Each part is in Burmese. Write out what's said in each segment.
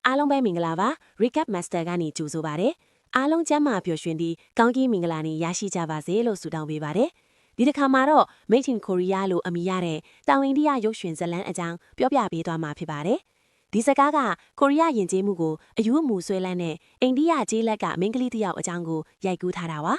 အားလုံးပဲမင်္ဂလာပါ Recap Master ကနေကြိုဆိုပါရစေအားလုံးကျမ်းမာပျော်ရွှင်ပြီးကောင်းကင်မင်္ဂလာနေရရှိကြပါစေလို့ဆုတောင်းပေးပါတယ်ဒီတစ်ခါမှာတော့ Made in Korea လို့အမည်ရတဲ့တောင်အိန္ဒိယရုပ်ရှင်ဇာတ်လမ်းအကြောင်းပြောပြပေးသွားမှာဖြစ်ပါတယ်ဒီစကားကကိုရီးယားယဉ်ကျေးမှုကိုအယူအမူဆွဲလန်းတဲ့အိန္ဒိယကျေးလက်ကမိန်းကလေးတစ်ယောက်အကြောင်းကိုရိုက်ကူးထားတာပါ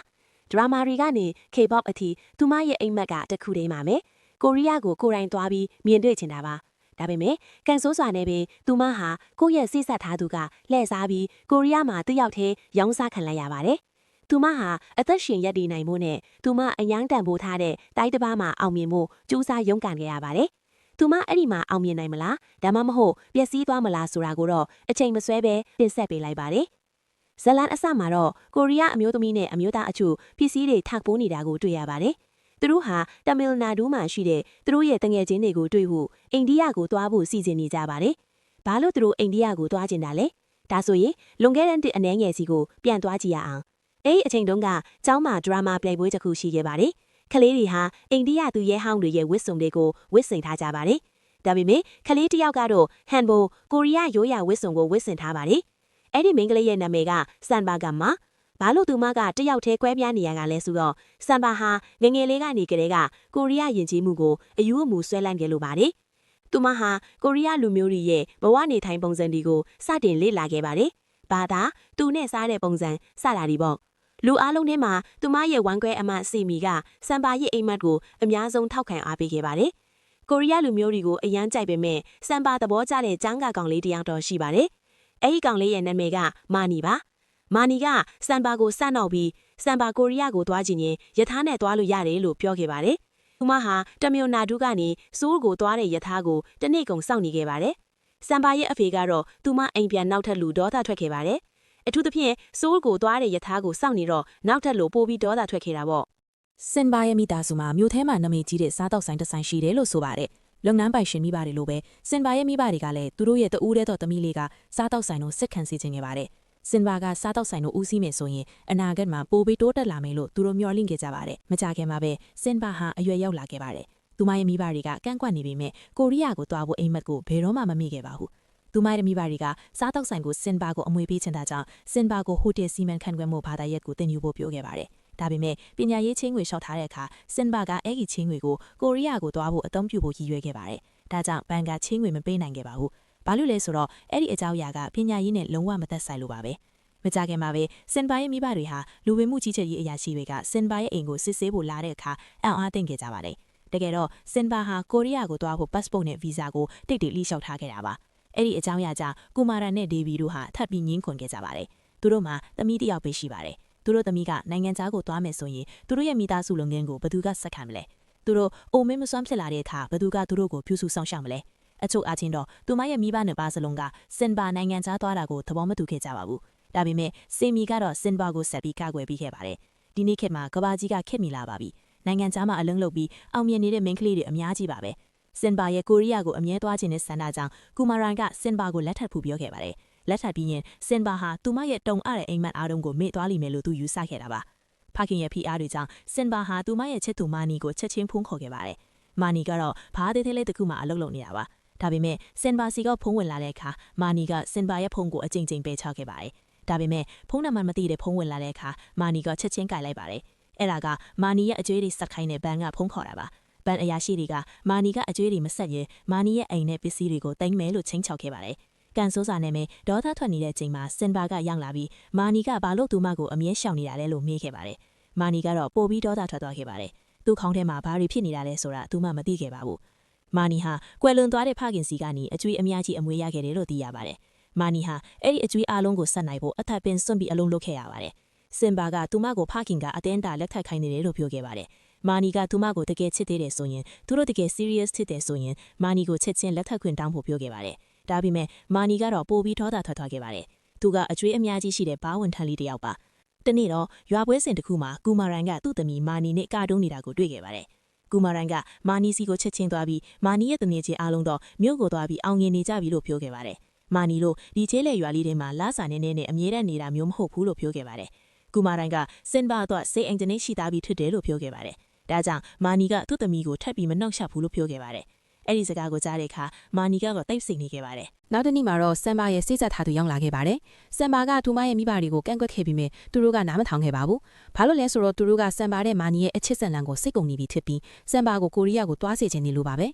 ဒရာမာတွေကနေ K-pop အထိသူမရဲ့အိမ်မက်ကတစ်ခုတည်းမှာပဲကိုရီးယားကိုကိုယ်တိုင်သွားပြီးမြင်တွေ့ချင်တာပါဒါပေမဲ့ကန်ဆိုးစွာနဲ့ပင်သူမဟာကိုယ့်ရဲ့စိတ်ဆက်ထားသူကလှည့်စားပြီးကိုရီးယားမှာတယောက်တည်းရောင်းစားခံလိုက်ရပါတယ်။သူမဟာအသက်ရှင်ရပ်တည်နိုင်မှုနဲ့သူမအယမ်းတန်ဖိုးထားတဲ့တိုက်တစ်ပါးမှာအောင်မြင်မှုကြိုးစားရုန်းကန်ခဲ့ရပါတယ်။သူမအဲ့ဒီမှာအောင်မြင်နိုင်မလားဒါမှမဟုတ်ပျက်စီးသွားမလားဆိုတာကိုတော့အချိန်မဆွဲပဲတင်ဆက်ပေးလိုက်ပါတယ်။ဇလန်အစမှာတော့ကိုရီးယားအမျိုးသမီးနဲ့အမျိုးသားအချို့ပစ္စည်းတွေထပ်ပိုးနေတာကိုတွေ့ရပါတယ်။သူတို့ဟာတမီလ်နာဒူးမှာရှိတဲ့သူတို့ရဲ့တငယ်ချင်းတွေကိုတွေ့ဖို့အိန္ဒိယကိုသွားဖို့စီစဉ်နေကြပါတယ်။ဘာလို့သူတို့အိန္ဒိယကိုသွားကျင်တာလဲ။ဒါဆိုရင်လွန်ခဲ့တဲ့အနည်းငယ်စီကိုပြန်သွားကြည့်ရအောင်။အဲ့ဒီအချိန်တုန်းကကျောင်းမှာဒရာမာပြိုင်ပွဲတစ်ခုရှိခဲ့ပါတယ်။ကလေးတွေဟာအိန္ဒိယသူရဲဟောင်းတွေရဲ့ဝတ်စုံတွေကိုဝတ်ဆင်ထားကြပါတယ်။ဒါပေမဲ့ကလေးတစ်ယောက်ကတော့ဟန်ဘိုကိုရီးယားရိုးရာဝတ်စုံကိုဝတ်ဆင်ထားပါတယ်။အဲ့ဒီမိန်းကလေးရဲ့နာမည်ကဆန်ဘာဂမ်မာဘာလို့သူမကတယောက်တည်းကွဲပြားနေရတာလဲဆိုတော့ဆန်ဘာဟာငငယ်လေးကနေကလေးကကိုရီးယားယဉ်ကျေးမှုကိုအယူအမူဆွဲလန်းခဲ့လို့ပါတယ်။သူမဟာကိုရီးယားလူမျိုးတွေရဲ့ဘဝနေထိုင်ပုံစံတွေကိုစတင်လေ့လာခဲ့ပါတယ်။ဘာသာသူနဲ့စားတဲ့ပုံစံစတာတွေပေါ့။လူအားလုံးထဲမှာသူမရဲ့ဝမ်းကွဲအမစီမီကဆန်ဘာရဲ့အိမ်မက်ကိုအများဆုံးထောက်ခံအားပေးခဲ့ပါတယ်။ကိုရီးယားလူမျိုးတွေကိုအယမ်းကြိုက်ပေမဲ့ဆန်ဘာသဘောကျတဲ့ចောင်းကကောင်လေးတစ်ယောက်တော့ရှိပါတယ်။အဲ့ဒီကောင်လေးရဲ့နာမည်ကမာနီပါ။မာနီကဆန်ဘာကိုစနောက်ပြီးဆန်ဘာကိုရီးယားကိုသွားခြင်းရင်ယထာနဲ့သွားလို့ရတယ်လို့ပြောခဲ့ပါတယ်။သူမဟာတမီယိုနာဒူးကနေဆိုးလ်ကိုသွားတဲ့ယထာကိုတနေ့ကုန်စောင့်နေခဲ့ပါတယ်။ဆန်ဘာရဲ့အဖေကတော့သူမအိမ်ပြန်နောက်ထပ်လူဒေါသထွက်ခဲ့ပါတယ်။အထူးသဖြင့်ဆိုးလ်ကိုသွားတဲ့ယထာကိုစောင့်နေတော့နောက်ထပ်လူပိုပြီးဒေါသထွက်ခဲ့တာပေါ့။စင်ဘာရဲ့မိသားစုမှာမြို့ထဲမှာနာမည်ကြီးတဲ့စားတောက်ဆိုင်တစ်ဆိုင်ရှိတယ်လို့ဆိုပါတယ်။လုပ်ငန်းပိုင်ရှင်မိဘတွေလိုပဲစင်ဘာရဲ့မိဘတွေကလည်းသူတို့ရဲ့တူးတဲ့တော်သမီးလေးကစားတောက်ဆိုင်ကိုစစ်ခံစေချင်ခဲ့ပါတယ်။စင်ဘာကစားတောက်ဆိုင်ကိုဦးစီးမယ်ဆိုရင်အနာဂတ်မှာပိုပြီးတိုးတက်လာမယ်လို့သူတို့မျှော်လင့်ခဲ့ကြပါတယ်။မကြခင်မှာပဲစင်ဘာဟာအရွယ်ရောက်လာခဲ့ပါတယ်။သူမရဲ့မိဘတွေကကန့်ကွက်နေပေမဲ့ကိုရီးယားကိုသွားဖို့အိမ်မက်ကိုဘယ်တော့မှမမေ့ခဲ့ပါဘူး။သူမရဲ့မိဘတွေကစားတောက်ဆိုင်ကိုစင်ဘာကိုအမွေပေးချင်တာကြောင့်စင်ဘာကိုဟိုတယ်စီမံခန့်ခွဲမှုဘာသာရပ်ကိုတင်ယူဖို့ပြောခဲ့ပါတယ်။ဒါပေမဲ့ပညာရေးချင်းငွေလျှောက်ထားတဲ့အခါစင်ဘာကအဲ့ဒီချင်းငွေကိုကိုရီးယားကိုသွားဖို့အသုံးပြုဖို့ရည်ရွယ်ခဲ့ပါတယ်။ဒါကြောင့်ဘဏ်ကချင်းငွေမပေးနိုင်ခဲ့ပါဘူး။ဘာလို့လဲဆိုတော့အဲ့ဒီအကြောင်းအရာကပညာရေးနဲ့လုံးဝမသက်ဆိုင်လို့ပါပဲ။မကြခင်မှာပဲစင်ဘာရဲ့မိဘတွေဟာလူဝင်မှုကြီးကြပ်ရေးအရာရှိတွေကစင်ဘာရဲ့အိမ်ကိုစစ်ဆေးဖို့လာတဲ့အခါအံ့အားသင့်ခဲ့ကြပါတယ်။တကယ်တော့စင်ဘာဟာကိုရီးယားကိုသွားဖို့ passport နဲ့ visa ကိုတိတ်တိတ်လိလျှောက်ထားခဲ့တာပါ။အဲ့ဒီအကြောင်းအရာကြောင့်ကူမာရန်နဲ့ဒေဗီတို့ဟာထပ်ပြီးငင်းခွန်ခဲ့ကြပါတယ်။သူတို့မှာသမီးတစ်ယောက်ပဲရှိပါတယ်။သူတို့သမီးကနိုင်ငံခြားကိုသွားမယ်ဆိုရင်သူတို့ရဲ့မိသားစုလုပ်ငန်းကိုဘယ်သူကဆက်ခံမလဲ။သူတို့အိုမင်းမစွမ်းဖြစ်လာတဲ့အခါဘယ်သူကသူတို့ကိုပြုစုဆောင်ရှောက်မလဲ။အချို့အားဖြင့်တော့သူမရဲ့မိဘနှစ်ပါးစလုံးကစင်ဘာနိုင်ငံခြားသွားတာကိုသဘောမတူခဲ့ကြပါဘူး။ဒါပေမဲ့စင်မီကတော့စင်ဘာကိုဆက်ပြီးကာကွယ်ပြီးခဲ့ပါတယ်။ဒီနေ့ခေတ်မှာကဘာကြီးကခက်မိလာပါပြီ။နိုင်ငံခြားမှာအလုံးလုပ်ပြီးအောင်မြင်နေတဲ့မိန်းကလေးတွေအများကြီးပါပဲ။စင်ဘာရဲ့ကိုရီးယားကိုအမြဲသွားခြင်းနဲ့ဆန္ဒကြောင့်ကူမာရန်ကစင်ဘာကိုလက်ထပ်ဖို့ပြောခဲ့ပါတယ်။လက်ထပ်ပြီးရင်စင်ဘာဟာသူမရဲ့တုံအားတဲ့အိမ်မက်အားလုံးကိုမေ့သွားလိမ့်မယ်လို့သူယူဆခဲ့တာပါ။ဖခင်ရဲ့ဖိအားတွေကြောင့်စင်ဘာဟာသူမရဲ့ချစ်သူမာနီကိုချက်ချင်းဖုန်းခေါ်ခဲ့ပါတယ်။မာနီကတော့ဘားသေးသေးလေးတစ်ခုမှအလုပ်လုပ်နေတာပါ။ဒါပေမဲ့စင်ဘာစီကဖုန်းဝင်လာတဲ့အခါမာနီကစင်ဘာရဲ့ဖုန်းကိုအကြိမ်ကြိမ်ပယ်ချခဲ့ပါတယ်။ဒါပေမဲ့ဖုန်းနံပါတ်မသိတဲ့ဖုန်းဝင်လာတဲ့အခါမာနီကချက်ချင်းကြိုက်လိုက်ပါတယ်။အဲ့ဒါကမာနီရဲ့အကျွေးတွေစက်ခိုင်းတဲ့ဘန်ကဖုန်းခေါ်တာပါ။ဘန်အရာရှိတွေကမာနီကအကျွေးတွေမဆက်ရင်မာနီရဲ့အိမ်နဲ့ပစ္စည်းတွေကိုတင်မယ်လို့ချိန်ချောက်ခဲ့ပါတယ်။ကန်ဆိုးစာနဲ့မယ်ဒေါသထွက်နေတဲ့အချိန်မှာစင်ဘာကရောက်လာပြီးမာနီကဘာလို့သူမကိုအမြဲရှောင်နေတာလဲလို့မေးခဲ့ပါတယ်။မာနီကတော့ပိုပြီးဒေါသထွက်သွားခဲ့ပါတယ်။သူ့ခေါင်းထဲမှာဘာတွေဖြစ်နေတာလဲဆိုတာသူမှမသိခဲ့ပါဘူး။မာနီဟာကွယ်လွန်သွားတဲ့ဖခင်စီကနေအကျွေးအများကြီးအမွေရခဲ့တယ်လို့သိရပါတယ်။မာနီဟာအဲ့ဒီအကျွေးအားလုံးကိုဆက်နိုင်ဖို့အထက်ပင်စွန့်ပြီးအလုံးလုပ်ခဲ့ရပါတယ်။စင်ဘာကသူမကိုဖခင်ကအတင်းတာလက်ထပ်ခိုင်းနေတယ်လို့ပြောခဲ့ပါတယ်။မာနီကသူမကိုတကယ်ချစ်သေးတယ်ဆိုရင်သူတို့တကယ် serious ဖြစ်တယ်ဆိုရင်မာနီကိုချက်ချင်းလက်ထပ်ခွင့်တောင်းဖို့ပြောခဲ့ပါတယ်။ဒါပေမဲ့မာနီကတော့ပိုပြီးဒေါသထွက်သွားခဲ့ပါတယ်။သူကအကျွေးအများကြီးရှိတဲ့ဘားဝန်ထမ်းလေးတစ်ယောက်ပါ။တနေ့တော့ရွာပွဲစဉ်တစ်ခုမှာကူမာရန်ကသူ့သမီးမာနီနဲ့ကာတုံးနေတာကိုတွေ့ခဲ့ပါတယ်။ကူမာရန်ကမာနီစီကိုချက်ချင်းသွားပြီးမာနီရဲ့တငယ်ချင်းအားလုံးတော့မြို့ကိုသွားပြီးအောင်ငင်နေကြပြီလို့ပြောခဲ့ပါတယ်။မာနီတို့ဒီချဲလေရွာလေးထဲမှာလာစာနေနဲ့အမြဲတမ်းနေတာမျိုးမဟုတ်ဘူးလို့ပြောခဲ့ပါတယ်။ကူမာရန်ကစင်ဘာတော့စေအင်ဂျင်နဲ့ရှိသားပြီးဖြစ်တယ်လို့ပြောခဲ့ပါတယ်။ဒါကြောင့်မာနီကသူ့သမီးကိုထပ်ပြီးမနှောက်ယှက်ဘူးလို့ပြောခဲ့ပါတယ် အဲ့ဒီစကားကိုကြားတဲ့အခါမာနီကတော့တိတ်ဆိတ်နေခဲ့ပါတယ် နောက်တစ်နေ့မှာတော့ဆမ်ဘာရဲ့စိတ်ဆက်ထားသူရောက်လာခဲ့ပါတယ်ဆမ်ဘာကသူမရဲ့မိဘတွေကိုကန့်ကွက်ခဲ့ပြီးမြဲသူတို့ကနားမထောင်ခဲ့ပါဘူးဘာလို့လဲဆိုတော့သူတို့ကဆမ်ဘာတဲ့မာနီရဲ့အချစ်ဆက်လန်ကိုစိတ်ကုန်နေပြီဖြစ်ပြီးဆမ်ဘာကိုကိုရီးယားကိုတွားစေချင်နေလို့ပါပဲ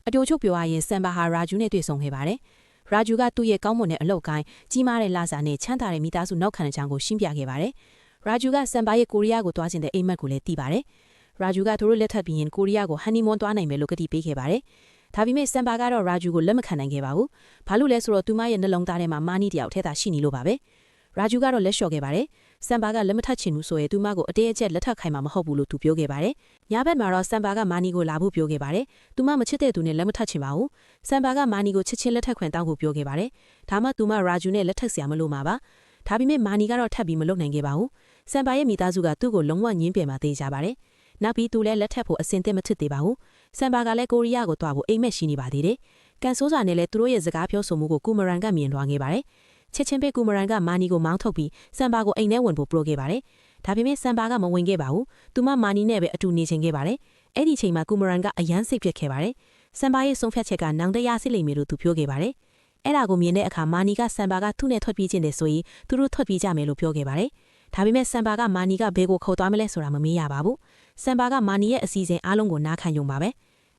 အတူချုပ်ပြောရရင်ဆမ်ဘာဟာရာဂျူးနဲ့တွေ့ဆုံခဲ့ပါတယ်ရာဂျူကသူ့ရဲ့ကောင်းမွန်တဲ့အလုပ်ကိုင်းကြီးမားတဲ့လစာနဲ့ချမ်းသာတဲ့မိသားစုနောက်ခံတဲ့အကြောင်းကိုရှင်းပြခဲ့ပါတယ်ရာဂျူကဆမ်ဘာရဲ့ကိုရီးယားကိုတွားခြင်းတဲ့အိမ်မက်ကိုလည်းသိပါတယ်ရာဂျူကသူတို့လက်ထပ်ပြီးရင်ကိုရီးယားကိုဟန်နီမွန်းတွားနိုင်မယ်လို့ကတိပေးခဲ့ပါတယ်ဒါပေမဲ့ဆမ်ဘာကတော့ရာဂျူကိုလက်မခံနိုင်ခဲ့ပါဘူးဘာလို့လဲဆိုတော့သူမရဲ့နှလုံးသားထဲမှာမာနီတယောက်ထဲသာရှိနေလို့ပါပဲရာဂျူကတော့လက်လျှော့ခဲ့ပါတယ်ဆမ်ဘာကလက်မထပ်ချင်ဘူးဆိုရင်သူမကိုအတေးအကျက်လက်ထပ်ခိုင်းမှာမဟုတ်ဘူးလို့သူပြောခဲ့ပါတယ်ညဘက်မှာတော့ဆမ်ဘာကမာနီကိုလာဖို့ပြောခဲ့ပါတယ်သူမမချစ်တဲ့သူနဲ့လက်မထပ်ချင်ပါဘူးဆမ်ဘာကမာနီကိုချစ်ချင်းလက်ထပ်ခွင့်တောင်းဖို့ပြောခဲ့ပါတယ်ဒါမှသူမရာဂျူနဲ့လက်ထပ်เสียမလို့မှာပါဒါပေမဲ့မာနီကတော့ထပ်ပြီးမလုပ်နိုင်ခဲ့ပါဘူးဆမ်ဘာရဲ့မိသားစုကသူ့ကိုလုံးဝညှင်းပယ်မှသေးကြပါတယ်နောက်ပြီးသူလည်းလက်ထပ်ဖို့အစင်သင့်မထစ်သေးပါဘူးဆမ်ဘာကလည်းကိုရီးယားကိုတွားဖို့အိမ်မက်ရှိနေပါသေးတယ်ကန်ဆိုးစာနဲ့လည်းသူတို့ရဲ့စကားပြောဆိုမှုကိုကူမရန်ကမြင်သွားခဲ့ပါတယ်ချက်ချင်းပဲကူမရန်ကမာနီကိုမောင်းထုတ်ပြီးဆမ်ဘာကိုအိမ်ထဲဝင်ဖို့ပရိုခဲ့ပါတယ်ဒါပေမဲ့ဆမ်ဘာကမဝင်ခဲ့ပါဘူးသူမမာနီနဲ့ပဲအတူနေချင်ခဲ့ပါတယ်အဲ့ဒီချိန်မှာကူမရန်ကအယမ်းစိတ်ဖြစ်ခဲ့ပါတယ်ဆမ်ဘာရဲ့ဆုံးဖြတ်ချက်ကနောင်တရစစ်လိမ့်မယ်လို့သူပြောခဲ့ပါတယ်အဲ့ဒါကိုမြင်တဲ့အခါမာနီကဆမ်ဘာကသူ့နဲ့ထွက်ပြေးခြင်းတယ်ဆိုရင်သူတို့ထွက်ပြေးကြမယ်လို့ပြောခဲ့ပါတယ်ဒါပေမဲ့ဆမ်ဘာကမာနီကဘဲကိုခေါ်သွားမလဲဆိုတာမမေးရပါဘူးဆမ်ဘာကမာနီရဲ့အစီအစဉ်အားလုံးကိုနားခံယုံပါပဲ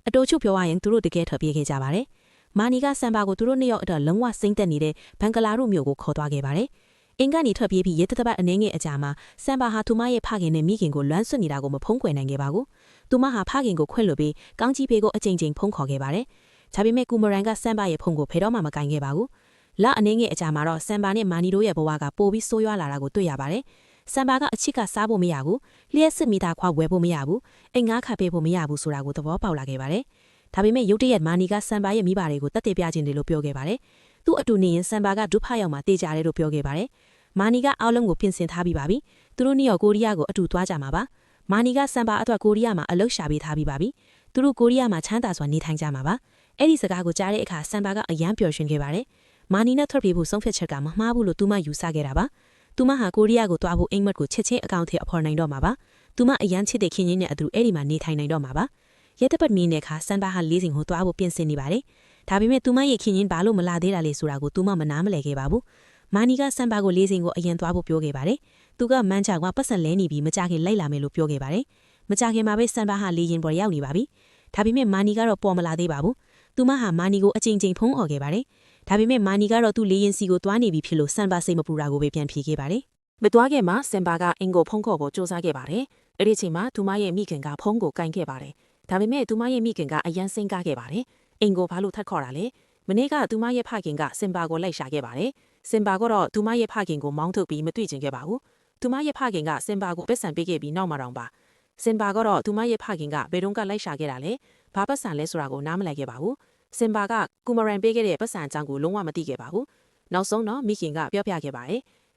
အတူချုပ်ပြောရရင်သူတို့တကယ်ထွက်ပြေးခဲ့ကြပါတယ်မာနီကဆမ်ဘာကိုသူတို့နှစ်ယောက်အတွက်လုံးဝစိမ့်သက်နေတဲ့ဘန်ကလာရုမြို့ကိုခေါ်သွားခဲ့ပါတယ်အင်ကနေထွက်ပြေးပြီးရဲတပတ်အနေငယ်အကြာမှာဆမ်ဘာဟာသူမရဲ့ဖခင်နဲ့မိခင်ကိုလွမ်းဆွနေတာကိုမဖုံးကွယ်နိုင်ခဲ့ပါဘူးသူမဟာဖခင်ကိုခွင့်လွှတ်ပြီးကောင်းကြီးဖေးကိုအကြိမ်ကြိမ်ဖုံးခေါ်ခဲ့ပါတယ်ဒါပေမဲ့ကူမရန်ကဆမ်ဘာရဲ့ဖုံးကိုဖယ်တော့မှမကင်ခဲ့ပါဘူးလအနေငယ်အကြာမှာတော့ဆမ်ဘာနဲ့မာနီတို့ရဲ့ဘဝကပိုပြီးဆိုးရွားလာတာကိုတွေ့ရပါတယ်ဆမ်ဘာကအချစ်ကစားဖို့မရဘူးလျှက်စစ်မိသားခွာဝယ်ဖို့မရဘူးအိမ်ငါးခါပေးဖို့မရဘူးဆိုတာကိုသဘောပေါက်လာခဲ့ပါတယ်ဒါပေမဲ့ရုတ်တရက်မာနီကဆမ်ဘာရဲ့မိဘတွေကိုတက်တေပြခြင်းတယ်လို့ပြောခဲ့ပါတယ်သူ့အတူနေရင်ဆမ်ဘာကဒုဖရောက်မှာတေးကြတယ်လို့ပြောခဲ့ပါတယ်မာနီကအားလုံးကိုပြင်ဆင်ထားပြီးပါပြီသူတို့နှစ်ယောက်ကိုရီးယားကိုအတူသွားကြမှာပါမာနီကဆမ်ဘာအတွက်ကိုရီးယားမှာအလုပ်ရှာပေးထားပြီးပါပြီသူတို့ကိုရီးယားမှာချမ်းသာစွာနေထိုင်ကြမှာပါအဲ့ဒီစကားကိုကြားတဲ့အခါဆမ်ဘာကအယမ်းပျော်ရွှင်ခဲ့ပါတယ်မာနီနဲ့ထွက်ပြေးဖို့ဆုံးဖြတ်ချက်ကမမှားဘူးလို့သူမယူဆခဲ့တာပါသူမဟာကိုရီးယားကိုတွားဖို့အိမ်မက်ကိုချက်ချင်းအကောင့်ထဲအဖော်နိုင်တော့မှာပါသူမအရန်ချစ်တဲ့ခင်ရင်းနဲ့အတူအဲ့ဒီမှာနေထိုင်နိုင်တော့မှာပါရဲတပတ်မင်းနဲ့ခါဆမ်ဘာဟာလေးစဉ်ကိုတွားဖို့ပြင်ဆင်နေပါတယ်ဒါပေမဲ့သူမရဲ့ခင်ရင်းဘာလို့မလာသေးတာလဲဆိုတာကိုသူမမနားမလဲခဲ့ပါဘူးမာနီကဆမ်ဘာကိုလေးစဉ်ကိုအရင်တွားဖို့ပြောခဲ့ပါတယ်သူကမန်းချောင်ကပတ်စံလဲနေပြီးမကြခင်လိုက်လာမယ်လို့ပြောခဲ့ပါတယ်မကြခင်မှာပဲဆမ်ဘာဟာလေးရင်ပေါ်ရောက်နေပါပြီဒါပေမဲ့မာနီကတော့ပေါ်မလာသေးပါဘူးသူမဟာမာနီကိုအကြိမ်ကြိမ်ဖုံးអော်ခဲ့ပါတယ်ဒါပေမဲ့မာနီကတော့သူ့လေးရင်စီကိုတွားနေပြီဖြစ်လို့ဆမ်ဘာစိတ်မပူတာကိုပဲပြန်ဖြေခဲ့ပါတယ်မတွားခင်မှာဆမ်ဘာကအင်ကိုဖုံးခေါ်ဖို့စူးစမ်းခဲ့ပါတယ်အဲ့ဒီချိန်မှာသူမရဲ့မိခင်ကဖုံးကိုကင်ခဲ့ပါတယ်ဒါပေမဲ့သူမရဲ့မိခင်ကအယမ်းစိမ့်ကားခဲ့ပါတယ်အင်ကိုဘာလို့ထပ်ခေါ်တာလဲမနေ့ကသူမရဲ့ဖခင်ကဆင်ဘာကိုလိုက်ရှာခဲ့ပါတယ်ဆင်ဘာကတော့သူမရဲ့ဖခင်ကိုမောင်းထုတ်ပြီးမတွေ့ချင်ခဲ့ပါဘူးသူမရဲ့ဖခင်ကဆင်ဘာကိုပတ်စံပေးခဲ့ပြီးနောက်မှတော့ပါဆင်ဘာကတော့သူမရဲ့ဖခင်ကဘယ်တော့ကလိုက်ရှာခဲ့တာလဲဘာပတ်စံလဲဆိုတာကိုနားမလည်ခဲ့ပါဘူးဆင်ဘာကကူမရန်ပေးခဲ့တဲ့ပတ်စံအကြောင်းကိုလုံးဝမသိခဲ့ပါဘူးနောက်ဆုံးတော့မိခင်ကပြောပြခဲ့ပါတယ်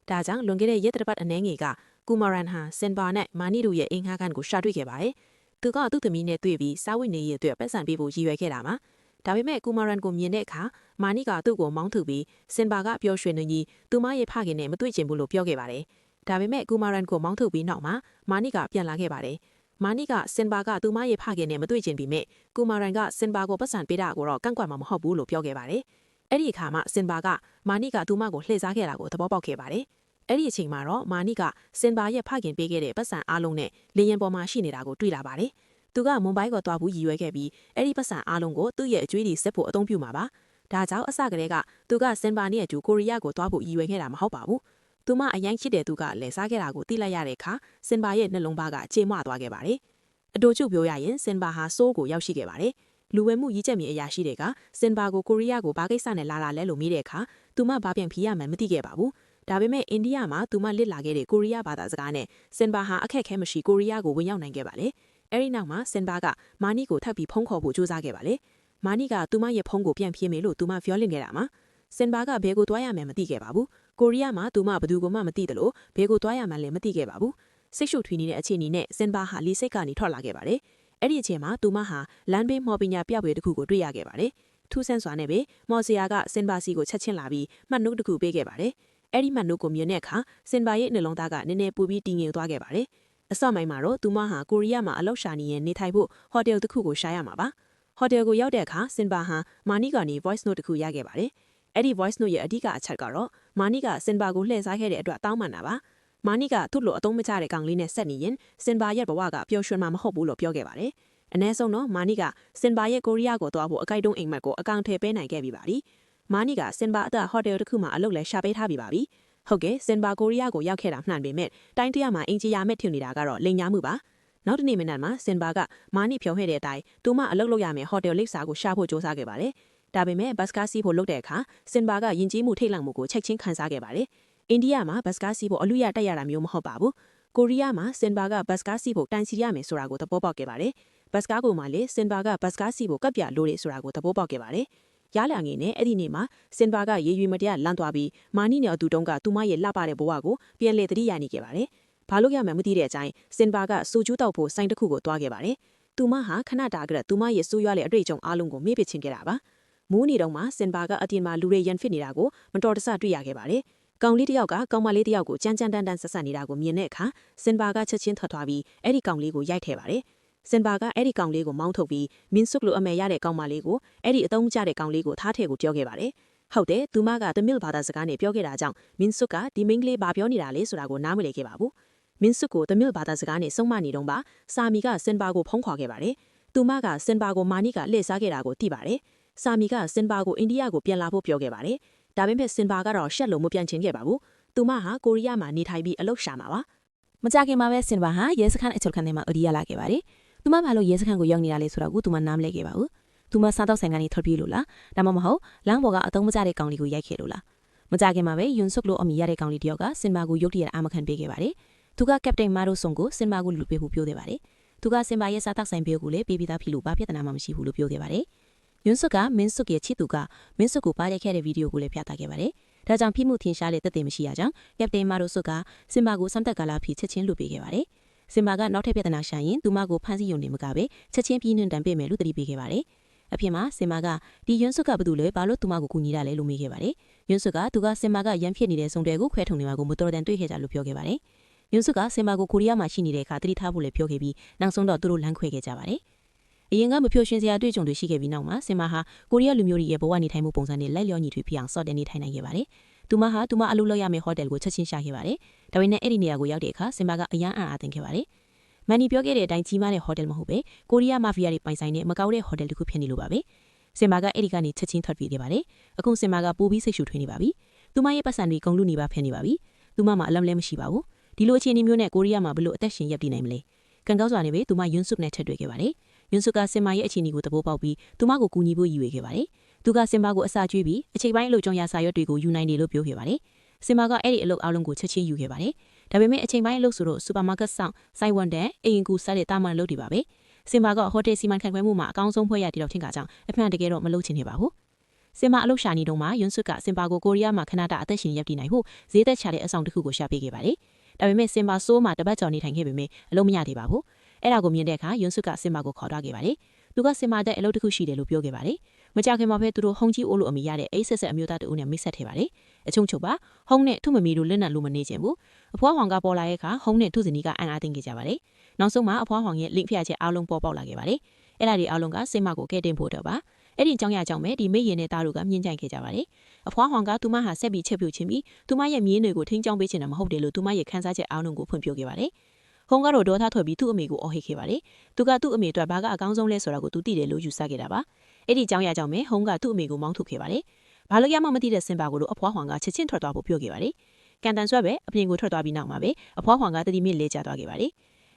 ဒါကြောင့်လွန်ခဲ့တဲ့ရက်တစ်ပတ်အနည်းငယ်ကကူမရန်ဟာဆင်ဘာနဲ့မာနီတို့ရဲ့အင်္ဂါကန်ကိုရှာတွေ့ခဲ့ပါတယ်သူကသူ့သမီးနဲ့တွေ့ပြီးစားဝတ်နေရေးအတွက်ပတ်စံပေးဖို့ရည်ရွယ်ခဲ့တာမှာဒါပေမဲ့ကူမရန်ကိုမြင်တဲ့အခါမာနီကသူ့ကိုမောင်းထုတ်ပြီးဆင်ဘာကပျော်ရွှင်နေကြီးသူမရဲ့ဖခင်နဲ့မတွေ့ချင်ဘူးလို့ပြောခဲ့ပါတယ်ဒါပေမဲ့ကူမရန်ကိုမောင်းထုတ်ပြီးနောက်မှာမာနီကပြန်လာခဲ့ပါတယ်မာနီကဆင်ဘာကသူမရဲ့ဖခင်နဲ့မတွေ့ချင်ပြီးမြဲကူမရန်ကဆင်ဘာကိုပတ်စံပေးတာကိုတော့ကန့်ကွက်မှာမဟုတ်ဘူးလို့ပြောခဲ့ပါတယ်အဲ့ဒီအခါမှာဆင်ဘာကမာနီကသူမကိုလှည့်စားခဲ့တာကိုသဘောပေါက်ခဲ့ပါတယ်အဲ့ဒီအချိန်မှာတော့မာနီကဆင်ဘာရဲ့ဖခင်ပေးခဲ့တဲ့ပတ်စံအားလုံးနဲ့လေရင်ပေါ်မှာရှိနေတာကိုတွေ့လာပါတယ်သူကမွန်ဘိုင်းကိုတွားဖို့ရည်ရွယ်ခဲ့ပြီးအဲ့ဒီပတ်စံအားလုံးကိုသူ့ရဲ့အကျွေးတွေဆက်ဖို့အသုံးပြုမှာပါဒါကြောင့်အစကတည်းကသူကဆင်ဘာနဲ့အတူကိုရီးယားကိုတွားဖို့ရည်ရွယ်ခဲ့တာမဟုတ်ပါဘူးသူမအရင်ချစ်တဲ့သူကလည်းစားခဲ့တာကိုသိလိုက်ရတဲ့အခါဆင်ဘာရဲ့နှလုံးသားကကြေမွသွားခဲ့ပါတယ်အတူချုပ်ပြောရရင်ဆင်ဘာဟာဆိုးကိုရောက်ရှိခဲ့ပါတယ်လူဝဲမှုကြီးကြပ်မြေအရာရှိတွေကဆင်ဘာကိုကိုရီးယားကိုဘာကိစ္စနဲ့လာလဲလို့မေးတဲ့အခါသူမဘာပြန်ဖြေရမှန်းမသိခဲ့ပါဘူးဒါပေမဲ့အိန္ဒိယမှာသူမလစ်လာခဲ့တဲ့ကိုရီးယားဘာသာစကားနဲ့ဆင်ဘာဟာအခက်အခဲမရှိကိုရီးယားကိုဝင်ရောက်နိုင်ခဲ့ပါလေအဲဒီနောက်မှာဆင်ဘာကမာနီကိုထပ်ပြီးဖုံးခေါ်ဖို့ကြိုးစားခဲ့ပါလေမာနီကသူမရဲ့ဖုံးကိုပြန်ဖြေမယ်လို့သူမပြောလင့်ခဲ့တာမှာဆင်ဘာကဘဲကိုတွားရမယ်မသိခဲ့ပါဘူးကိုရီးယားမှာသူမဘယ်သူမှမသိတယ်လို့ဘဲကိုတွားရမှလည်းမသိခဲ့ပါဘူးစိတ်ရှုထွေးနေတဲ့အခြေအနေနဲ့ဆင်ဘာဟာလီစိတ်ကနေထွက်လာခဲ့ပါတယ်အဲ့ဒီအချိန်မှာသူမဟာလမ်းဘေးမော်ပညာပြပွဲတစ်ခုကိုတွေ့ရခဲ့ပါတယ်ထူးဆန်းစွာနဲ့ပဲမော်ဆီယာကဆင်ဘာစီကိုချက်ချင်းလာပြီးမှတ်နှုတ်တစ်ခုပေးခဲ့ပါတယ်အဲ့ဒီမှတ်နှုတ်ကိုမြင်တဲ့အခါဆင်ဘာရဲ့နှလုံးသားကနည်းနည်းပူပြီးတည်ငြိမ်သွားခဲ့ပါတယ်အစော့မိုင်းမှာတော့သူမဟာကိုရီးယားမှာအလောက်ရှာနေရင်နေထိုင်ဖို့ဟိုတယ်တစ်ခုကိုရှာရမှာပါ ဟိုတယ်ကိုရောက်တဲ့အခါစင်ဘာဟာမာနီကနေ voice note တစ်ခုရခဲ့ပါတယ်။အဲ့ဒီ voice note ရဲ့အဓိကအချက်ကတော့မာနီကစင်ဘာကိုလှည့်စားခဲ့တဲ့အတွက်တောင်းပန်တာပါ။မာနီကသူ့လိုအသုံးမကျတဲ့ကောင်လေးနဲ့ဆက်နေရင်စင်ဘာရဲ့ဘဝကပျော်ရွှင်မှာမဟုတ်ဘူးလို့ပြောခဲ့ပါတယ်။အနည်းဆုံးတော့မာနီကစင်ဘာရဲ့ကိုရီးယားကိုသွားဖို့အကြိုက်တုံးအိမ်မက်ကိုအကောင့်ထဲပေးနိုင်ခဲ့ပြီးပါပြီ။မာနီကစင်ဘာအသက်ဟိုတယ်တစ်ခုမှာအလုပ်လဲရှာပေးထားပြီးပါပြီ။ဟုတ်ကဲ့စင်ဘာကိုရီးယားကိုရောက်ခဲ့တာမှန်ပေမဲ့တိုင်းတရမှာအင်ဂျီယာမဲ့ထင်နေတာကတော့လိမ်ညာမှုပါ။နောက်တစ်နေ့မနက်မှာစင်ဘာကမာနီဖြောခဲ့တဲ့အတိုင်းသူမအလုပ်လုပ်ရမယ်ဟိုတယ်လိပ်စာကိုရှာဖို့စ조사ခဲ့ပါတယ်။ဒါပေမဲ့ဘတ်စကားစီးဖို့လုပ်တဲ့အခါစင်ဘာကယဉ်ကျေးမှုထိတ်လန့်မှုကိုချက်ချင်းခံစားခဲ့ပါတယ်။အိန္ဒိယမှာဘတ်စကားစီးဖို့အလူရတက်ရတာမျိုးမဟုတ်ပါဘူး။ကိုရီးယားမှာစင်ဘာကဘတ်စကားစီးဖို့တန်စီရမယ်ဆိုတာကိုသဘောပေါက်ခဲ့ပါတယ်။ဘတ်စကားကိုမှလေစင်ဘာကဘတ်စကားစီးဖို့ကပ်ပြလို့ရဆိုတာကိုသဘောပေါက်ခဲ့ပါတယ်။ရလငယ်နဲ့အဲ့ဒီနေ့မှာစင်ဘာကရေရွေမတရားလန့်သွားပြီးမာနီနဲ့အတူတုံးကသူမရဲ့လှပတဲ့ဘဝကိုပြန်လေတတိယနေခဲ့ပါတယ်။ဘာလို့ရမှမသိတဲ့အချိန်စင်ဘာကစူကျူးတောက်ဖို့စိုင်းတစ်ခုကိုတွားခဲ့ပါတယ်။သူမဟာခဏတာကလေးသူမရဲ့စူးရွားတဲ့အတွေ့အကြုံအလုံးကိုမေ့ပစ်ချင်းခဲ့တာပါ။မူးနေတော့မှစင်ဘာကအပြင်မှာလူတွေရန်ဖြစ်နေတာကိုမတော်တဆတွေ့ရခဲ့ပါတယ်။ကောင်လေးတစ်ယောက်ကကောင်မလေးတစ်ယောက်ကိုကြမ်းကြမ်းတမ်းဆက်ဆက်နေတာကိုမြင်တဲ့အခါစင်ဘာကချက်ချင်းထွက်သွားပြီးအဲ့ဒီကောင်လေးကိုရိုက်ထဲပါတယ်။စင်ဘာကအဲ့ဒီကောင်လေးကိုမောင်းထုတ်ပြီးမင်းဆုကလိုအမေရတဲ့ကောင်မလေးကိုအဲ့ဒီအတုံးကျတဲ့ကောင်လေးကိုထားထဲကိုပြောခဲ့ပါတယ်။ဟုတ်တယ်သူမကတမီလ်ဘာသာစကားနဲ့ပြောခဲ့တာကြောင့်မင်းဆုကဒီမိန်းကလေးဘာပြောနေတာလဲဆိုတာကိုနားမလည်ခဲ့ပါဘူး။မင်းဆုကိုတမီလ်ဘာသာစကားနဲ့စုံမနေတော့ပါစာမီကစင်ဘာကိုဖုံးခွာခဲ့ပါတယ်။သူမကစင်ဘာကိုမာနီကလှည့်စားခဲ့တာကိုသိပါတယ်။စာမီကစင်ဘာကိုအိန္ဒိယကိုပြန်လာဖို့ပြောခဲ့ပါတယ်။ဒါပေမဲ့စင်ဘာကတော့ရှက်လို့မပြန်ချင်ခဲ့ပါဘူး။သူမဟာကိုရီးယားမှာနေထိုင်ပြီးအလုပ်ရှာမှာပါ။မကြခင်မှာပဲစင်ဘာဟာရဲစခန်းအချုပ်ခန်းထဲမှာအဒီရလာခဲ့ပါတယ်။သူမဘာလို့ရဲစခန်းကိုရောက်နေတာလဲဆိုတော့သူမနားမလဲခဲ့ပါဘူး။သူမစားတော့ဆိုင်ကနေထွက်ပြေးလို့လား။ဒါမှမဟုတ်လမ်းပေါ်ကအတုံးမကျတဲ့ကောင်လေးကိုရိုက်ခဲ့လို့လား။မကြခင်မှာပဲယွန်ဆုကလိုအမီရတဲ့ကောင်လေးတယောက်ကစင်ဘာကိုရုတ်တရက်အာမခံပေးခဲ့ပါတယ်။သူကကပတိန်မာရိုဆွန်ကိုစင်ဘာကိုလူပေးဖို့ပြောခဲ့ပါတယ်။သူကစင်ဘာရဲ့စားတောက်ဆိုင်ဘေးကိုလည်းပေးပြီးသားဖြစ်လို့ဘာပြဿနာမှမရှိဘူးလို့ပြောခဲ့ပါတယ်။ယွန်ဆုကမင်းဆုရဲ့ချစ်သူကမင်းဆုကိုပါရိုက်ခဲ့တဲ့ဗီဒီယိုကိုလည်းပြသခဲ့ပါတယ်။ဒါကြောင့်ဖိမှုထင်ရှားတဲ့သက်သေမရှိရကြောင်းကပတိန်မာရိုဆွန်ကစင်ဘာကိုစမ်းသပ်ကာလာဖြစ်ချက်ချင်းလူပေးခဲ့ပါတယ်။စင်ဘာကနောက်ထပ်ပြဿနာရှာရင်သူမကိုဖမ်းဆီးရုံနဲ့မကပဲချက်ချင်းပြည်နှင်တံပေးမယ်လို့တတိပေးခဲ့ပါတယ်။အဖြစ်မှာစင်မာကဒီယွန်းဆုကဘာလို့လဲဘာလို့သူမကိုကူညီတာလဲလို့မေးခဲ့ပါတယ်။ယွန်းဆုကသူကစင်မာကရန်ဖြစ်နေတဲ့စုံတဲကိုခွဲထုံနေမှာကိုမတော်တန်တွေ့ခဲ့ကြလို့ပြောခဲ့ပါတယ်။ယွန်းဆုကစင်မာကိုကိုရီးယားမှာရှိနေတဲ့အခါတတိထားဖို့လည်းပြောခဲ့ပြီးနောက်ဆုံးတော့သူတို့လမ်းခွဲခဲ့ကြပါတယ်။အရင်ကမဖြိုရှင်စရာတွေ့ကြုံတွေရှိခဲ့ပြီးနောက်မှာစင်မာဟာကိုရီးယားလူမျိုးတွေရဲ့ဘဝနေထိုင်မှုပုံစံနဲ့လိုက်လျောညီထွေဖြစ်အောင်စော့တဲ့နေထိုင်နိုင်ခဲ့ပါတယ်။သူမဟာသူမအလုပ်လုပ်ရမယ့်ဟိုတယ်ကိုချက်ချင်းရှာခဲ့ပါတယ်။ဒါပေမဲ့အဲ့ဒီနေရာကိုရောက်တဲ့အခါစင်မာကအယမ်းအားသင်ခဲ့ပါတယ်။မန်နီပြောခဲ့တဲ့အတိုင်းကြီးမားတဲ့ဟိုတယ်မဟုတ်ပဲကိုရီးယားမာဖီးယားတွေပိုင်ဆိုင်တဲ့မကောက်တဲ့ဟိုတယ်တစ်ခုဖြစ်နေလို့ပါပဲစင်မာကအဲ့ဒီကနေချက်ချင်းထွက်ပြေးခဲ့ပါတယ်အခုစင်မာကပိုပြီးစိတ်ရှူထွေးနေပါပြီသူမရဲ့ပတ်စံတွေကုန်လူနေပါဖြစ်နေပါပြီသူမမှာအလံလည်းမရှိပါဘူးဒီလိုအခြေအနေမျိုးနဲ့ကိုရီးယားမှာဘလို့အသက်ရှင်ရပ်တည်နိုင်မလဲကန်ကောက်စွာနဲ့ပဲသူမယွန်းဆုနဲ့ထပ်တွေ့ခဲ့ပါတယ်ယွန်းဆုကစင်မာရဲ့အခြေအနေကိုသဘောပေါက်ပြီးသူမကိုကူညီဖို့ရည်ရွယ်ခဲ့ပါတယ်သူကစင်မာကိုအစာကျွေးပြီးအချိန်ပိုင်းအလုပ်ကြောင့်ရစာရွက်တွေကိုယူနိုင်တယ်လို့ပြောခဲ့ပါတယ်စင်မာကအဲ့ဒီအလုပ်အလုံးကိုချက်ချင်းယူခဲ့ပါတယ်ဒါပေမဲ့အချိန်ပိုင်းအလုပ်ဆိုတော့စူပါမားကတ်ဆောင်စိုင်းဝန်တန်အိမ်ကူစားတဲ့တာမန်လုပ်တွေပါပဲစင်မာကဟိုတယ်စီမံခန့်ခွဲမှုမှာအကောင်းဆုံးဖွဲ့ရတည်တော့ထင်ကကြောင်အမှန်တကယ်တော့မလုပ်ချင်နေပါဘူးစင်မာအလုပ်ရှာနေတော့မှယွန်းဆွတ်ကစင်မာကိုကိုရီးယားမှာခဏတာအသက်ရှင်ရပ်တည်နိုင်ဖို့ဈေးသက်ချတဲ့အဆောင်တစ်ခုကိုရှာပေးခဲ့ပါတယ်ဒါပေမဲ့စင်မာဆိုးမှာတပတ်ကျော်နေထိုင်ခဲ့ပေမဲ့အလုပ်မရသေးပါဘူးအဲ့ဒါကိုမြင်တဲ့အခါယွန်းဆွတ်ကစင်မာကိုခေါ်သွားခဲ့ပါတယ်သူကစင်မာတဲ့အလုပ်တစ်ခုရှိတယ်လို့ပြောခဲ့ပါတယ်မကြခင်မှာပဲသူတို့ဟုံကြီးအိုးလိုအမိရတဲ့အိတ်ဆက်ဆက်အမျိုးသားတူနဲ့မိတ်ဆက်ထဲပါတယ်အချုံချုပ်ပါဟုံနဲ့ထုမမီတို့လက်နက်လို့မနေချင်ဘူးအဖွားဟောင်ကပေါ်လာတဲ့အခါဟုံနဲ့ထုစနီကအန်အားသိမ်းခဲ့ကြပါတယ်နောက်ဆုံးမှာအဖွားဟောင်ရဲ့လင့်ဖျက်ချက်အားလုံးပေါ်ပေါက်လာခဲ့ပါတယ်အဲ့ဒါတွေအားလုံးကစင်မာကိုကဲတင်ဖို့တော့ပါအဲ့ဒီအကြောင်းရကြောင့်ပဲဒီမိရင်နဲ့သားတို့ကမြင်ကြိုက်ခဲ့ကြပါတယ်အဖွားဟောင်ကသူမဟာဆက်ပြီးချက်ပြုတ်ချင်းပြီးသူမရဲ့မြင်းတွေကိုထိန်းချောင်းပေးချင်တာမဟုတ်တယ်လို့သူမရဲ့ခန်းစားချက်အားလုံးကိုဖွင့်ပြခဲ့ပါတယ်ဟုံကတော့ဒေါသထွက်ပြီးသူ့အမေကိုအော်ဟစ်ခဲ့ပါတယ်သူကသူ့အမေအတွက်ဘာကအကောင်းဆုံးလဲဆိုတာကိုသူသိတယ်လို့ယူဆခဲ့တာပါအဲ့ဒီအကြောင်းရကြောင့်ပဲဟုံကသူ့အမေကိုမောင်းထုတ်ခဲ့ပါတယ်ဘာလို့ရမှမသိတဲ့စင်ပါကိုလို့အဖွားဟောင်ကချက်ချင်းထွက်သွားဖို့ပြောခဲ့ပါတယ်ကန်တန်ဆွဲပဲအပြင်ကိုထွက်သွားပြီးနောက်မှာပဲအဖွားဟောင်ကတတိမြင့်လဲကျသွားခဲ့ပါတယ်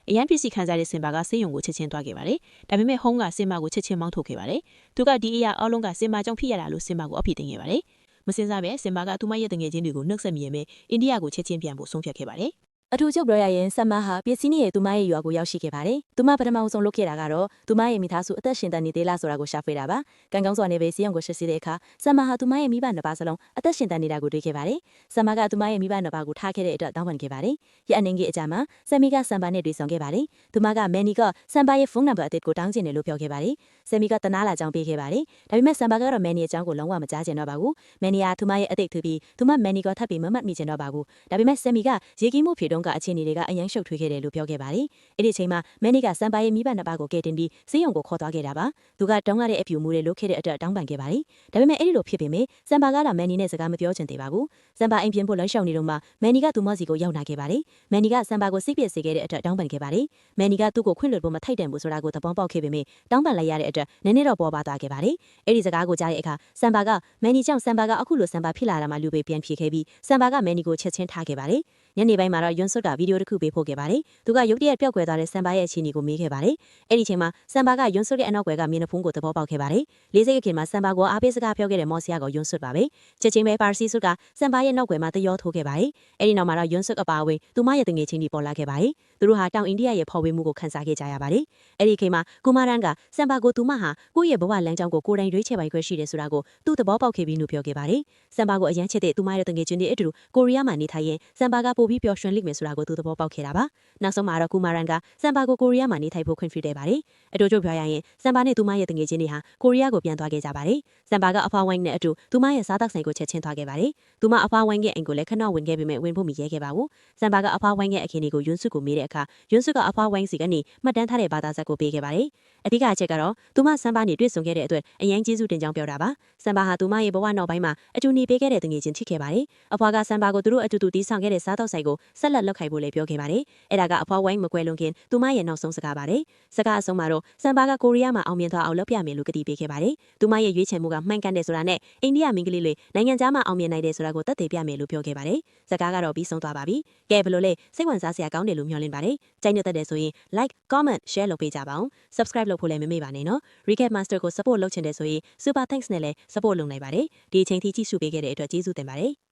အရန်ပစ္စည်းခံစားတဲ့စင်ပါကဆေးရုံကိုချက်ချင်းသွားခဲ့ပါတယ်ဒါပေမဲ့ဟုံကစင်ပါကိုချက်ချင်းမောင်းထုတ်ခဲ့ပါတယ်သူကဒီအရာအလုံးကစင်ပါကြောင့်ဖြစ်ရတာလို့စင်ပါကိုအဖြစ်တင်ခဲ့ပါတယ်မစင်စားပဲစင်ပါကသူမရဲ့တငယ်ချင်းတွေကိုနှုတ်ဆက်မြင်မဲ့အိန္ဒိယကိုချက်ချင်းပြန်ဖို့ဆုံးဖြတ်ခဲ့ပါတယ်အထူးချုပ်ပြောရရင်ဆမ်မဟာပစ္စည်းနဲ့သူမရဲ့ရွာကိုရောက်ရှိခဲ့ပါတယ်။သူမပထမဆုံးလုပ်ခဲ့တာကတော့သူမရဲ့မိသားစုအသက်ရှင်တန်နေသေးလားဆိုတာကိုရှာဖွေတာပါ။ကံကောင်းစွာနဲ့ပဲစီယုံကိုရှစ်စီးတဲ့အခါဆမ်မဟာသူမရဲ့မိဘနှစ်ပါးစလုံးအသက်ရှင်တန်နေတာကိုတွေ့ခဲ့ပါတယ်။ဆမ်မကသူမရဲ့မိဘနှစ်ပါးကိုထားခဲ့တဲ့အတွက်တောင်းပန်ခဲ့ပါတယ်။ရအနေငယ်အကြမှာဆမ်မီကဆမ်ဘာနဲ့တွေ့ဆုံခဲ့ပါတယ်။သူမကမန်နီကဆမ်ဘာရဲ့ဖုန်းနံပါတ်အသစ်ကိုတောင်းချင်တယ်လို့ပြောခဲ့ပါတယ်။ဆမ်မီကတနာလာကြောင်းပေးခဲ့ပါတယ်။ဒါပေမဲ့ဆမ်ဘာကတော့မန်နီရဲ့အကြောင်းကိုလုံးဝမကြားချင်တော့ပါဘူး။မန်နီကသူမရဲ့အသိသူပြီးသူမမန်နီကထပ်ပြီးမမှတ်မိချင်တော့ပါဘူး။ဒါပေမဲ့ဆမ်မီကရေကီးမှုဖြေတုံးက ကအခြေအနေတွေကအရန်ရှုပ်ထွေးခဲ့တယ်လို့ပြောခဲ့ပါတယ်။အဲ့ဒီအချိန်မှာမန်နီကစံပါရဲ့မိဘနှစ်ပါးကိုကယ်တင်ပြီးဆေးရုံကိုခေါ်သွားခဲ့တာပါ။သူကတောင်းရတဲ့အပြူမှုတွေလုပ်ခဲ့တဲ့အတွက်တောင်းပန်ခဲ့ပါတယ်။ဒါပေမဲ့အဲ့ဒီလိုဖြစ်ပေမဲ့စံပါကလာမန်နီနဲ့စကားမပြောချင်သေးပါဘူး။စံပါအိမ်ပြင်ဖို့လှမ်းလျှောက်နေတော့မှမန်နီကသူမစီကိုရောက်လာခဲ့ပါတယ်။မန်နီကစံပါကိုစိတ်ပြည့်စေခဲ့တဲ့အတွက်တောင်းပန်ခဲ့ပါတယ်။မန်နီကသူ့ကိုခွင့်လွှတ်ဖို့မထိုက်တန်ဘူးဆိုတာကိုသဘောပေါက်ခဲ့ပေမဲ့တောင်းပန်လိုက်ရတဲ့အတွက်နည်းနည်းတော့ပေါ်ပါသွားခဲ့ပါတယ်။အဲ့ဒီစကားကိုကြားတဲ့အခါစံပါကမန်နီကြောင့်စံပါကအခုလိုစံပါဖြစ်လာတာမှလူပေပြန်ဖြေခဲ့ပြီးစံပါကမန်နီကိုချက်ချင်းထားခဲ့ပါတယ်။ညနေပိုင်းမှာတော့ယွန်းဆွတ်ကဗီဒီယိုတစ်ခုပေးပို့ခဲ့ပါတယ်။သူကရုတ်တရက်ပျောက်ကွယ်သွားတဲ့စံပါရဲ့အခြေအနေကိုမေးခဲ့ပါတယ်။အဲ့ဒီချိန်မှာစံပါကယွန်းဆွတ်ရဲ့အနောက်ကွယ်ကမျက်နှာဖုံးကိုသဘောပေါက်ခဲ့ပါတယ်။လေးစိတ်ခင်မှာစံပါကိုအားပေးစကားပြောခဲ့တဲ့မော်စီယာကိုယွန်းဆွတ်ပါပဲ။ချက်ချင်းပဲပါစီဆွတ်ကစံပါရဲ့နောက်ကွယ်မှာတရောထိုးခဲ့ပါတယ်။အဲ့ဒီနောက်မှာတော့ယွန်းဆွတ်အပါအဝင်သူမရဲ့တငယ်ချင်းတွေပေါ်လာခဲ့ပါတယ်။သူတို့ဟာတောင်အိန္ဒိယရဲ့ဖော်ဝေမှုကိုခန်းစားခဲ့ကြရပါတယ်။အဲ့ဒီချိန်မှာကူမာရန်ကစံပါကိုသူမဟာကိုယ့်ရဲ့ဘဝလမ်းကြောင်းကိုကိုယ်တိုင်ရွေးချယ်ပိုင်ခွင့်ရှိတယ်ဆိုတာကိုသူ့သဘောပေါက်ခဲ့ပြီးလို့ပြောခဲ့ပါတယ်။စံပါကိုအရန်ချစ်တဲ့သူမရဲ့တငယ်ချင်းတွေအတူကိုရီးယားမှာနေထိုင်ရင်စံပါကပို့ပြီးပျော်ရွှင်လိမ့်မယ်ဆိုတာကိုသူသဘောပေါက်ခဲ့တာပါ။နောက်ဆုံးမှာတော့ကူမာရန်ကစံပါကိုကိုရီးယားမှာနေထိုင်ဖို့ခွင့်ပြုခဲ့ပါတယ်။အတူတူပြောရရင်စံပါနဲ့သူမရဲ့တငယ်ချင်းတွေဟာကိုရီးယားကိုပြန်သွားခဲ့ကြပါတယ်။စံပါကအဖွားဝိုင်းနဲ့အတူသူမရဲ့စားတောက်ဆိုင်ကိုချက်ချင်းသွားခဲ့ပါတယ်။သူမအဖွားဝိုင်းရဲ့အိမ်ကိုလည်းခဏဝင်ခဲ့ပေမဲ့ဝင်ဖို့မရဲခဲ့ပါဘူး။စံပါကအဖွားဝိုင်းရဲ့အခင်းတွေကိုယွန်းစုကိုမေးတဲ့အခါယွန်းစုကအဖွားဝိုင်းစီကနေမှတ်တမ်းထားတဲ့ဘာသာစကားကိုပေးခဲ့ပါတယ်။အဓိကအချက်ကတော့သူမစံပါနဲ့တွေ့ဆုံခဲ့တဲ့အတွက်အရန်ကျေးဇူးတင်ကြောင်းပြောတာပါ။စံပါဟာသူမရဲ့ဘဝနောက်ပိုင်းမှာအတူနေပေးခဲ့တဲ့တငယ်ချင်းဖြစ်ခဲ့ပါတယ်။အဖွားကစံပါကိုသူတို့အတူတူတီးဆောင်ခဲ့တဲ့စားတောက်ဆိုင်ကိုဆက်လက်လုပ်ခိုင်ဖို့လည်းပြောခဲ့ပါတယ်။အဲ့ဒါကအဖွားဝိုင်းမကွဲလွန်ခင်သူမရဲ့နောက်ဆုံးစကားပါတယ်။စကားအဆုံးမှာတော့စံပါကကိုရီးယားမှာအောင်မြင်သွားအောင်လုပ်ပြမယ်လို့ကတိပေးခဲ့ပါတယ်။သူမရဲ့ရွေးချယ်မှုကမှန်ကန်တယ်ဆိုတာနဲ့အိန္ဒိယမင်းကလေးတွေနိုင်ငံခြားမှာအောင်မြင်နိုင်တယ်ဆိုတာကိုသက်သေပြမယ်လို့ပြောခဲ့ပါတယ်။စကားကတော့ပြီးဆုံးသွားပါပြီ။ကဲဘယ်လိုလဲစိတ်ဝင်စားစရာကောင်းတယ်လို့မျှော်လင့်ပါတယ်။ကြိုက်နေတဲ့တဲ့ဆိုရင် like comment share လုပ်ပေးကြပါအောင် subscribe လုပ်ဖို့လည်းမမေ့ပါနဲ့နော် recap master ကို support လုပ်ချင်တယ်ဆိုရင် super thanks နဲ့လည်း support လုပ်နိုင်ပါတယ်ဒီအချိန်ထိကြည့်ရှုပေးခဲ့တဲ့အတွက်ကျေးဇူးတင်ပါတယ်